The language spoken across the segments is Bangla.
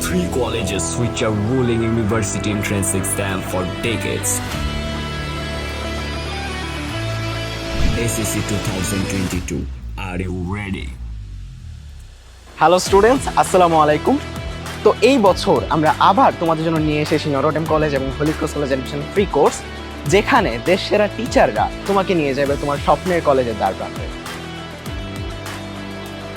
Three colleges which are ruling university entrance exam for decades. SSC 2022. Are you ready? Hello students, আসসালামু আলাইকুম। তো এই বছর আমরা আবার তোমাদের জন্য নিয়ে এসেছি নটরডেম কলেজ এবং Holy Cross college admission free course, যেখানে দেশ সেরা টিচাররা তোমাকে নিয়ে যাবে তোমার স্বপ্নের কলেজের দ্বার প্রান্তে।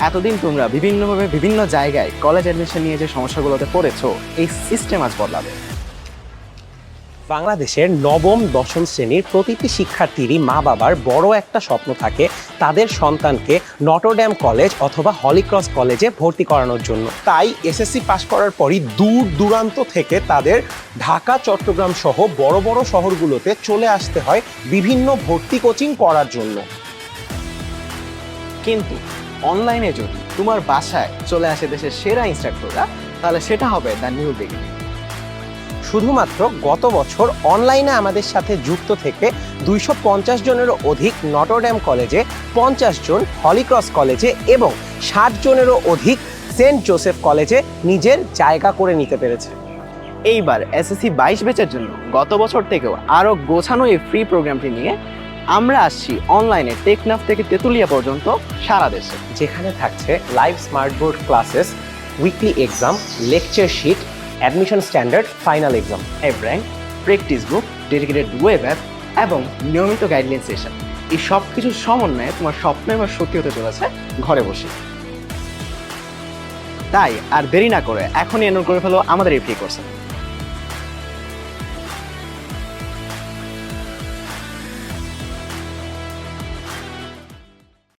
এতদিন তোমরা বিভিন্নভাবে বিভিন্ন জায়গায় কলেজ অ্যাডমিশন নিয়ে যে সমস্যাগুলোতে পড়েছো, এই সিস্টেম আজ বদলাবে। বাংলাদেশের নবম দশম শ্রেণীর প্রতিটি শিক্ষার্থীরই মা বাবার বড় একটা স্বপ্ন থাকে তাদের সন্তানকে নটরডেম কলেজ অথবা হলি ক্রস কলেজে ভর্তি করানোর জন্য। তাই এসএসসি পাস করার পরই দূর দূরান্ত থেকে তাদের ঢাকা, চট্টগ্রাম সহ বড় বড় শহরগুলোতে চলে আসতে হয় বিভিন্ন ভর্তি কোচিং করার জন্য। কিন্তু অনলাইনে যদি তোমার বাসায় চলে আসে দেশের সেরা ইনস্ট্রাক্টররা, তাহলে সেটা হবে দ্য নিউ বিগিনিং। শুধুমাত্র গত বছর অনলাইনে আমাদের সাথে যুক্ত থেকে 250 জনেরও অধিক নটরডেম কলেজে, 50 জন হলি ক্রস কলেজে এবং 60 জনেরও অধিক সেন্ট জোসেফ কলেজে নিজের জায়গা করে নিতে পেরেছে। এইবার এসএসসি 22 ব্যাচের জন্য গত বছর থেকেও আরও গোছানো এই ফ্রি প্রোগ্রামটি নিয়ে আমরা আসছি অনলাইনে টেকনাফ থেকে তেঁতুলিয়া পর্যন্ত সারা দেশে, যেখানে থাকছে live smart board classes, weekly exam, lecture sheet, admission standard, final exam, rank, practice book, dedicated web app এবং নিয়মিত গাইডলাইন সেশন। এই সব কিছুর সমন্বয়ে তোমার স্বপ্ন এবার সত্যি হতে চলেছে ঘরে বসে। তাই আর দেরি না করে এখনই এনরোল করে ফেলো আমাদের এই ফ্রি কোর্সে।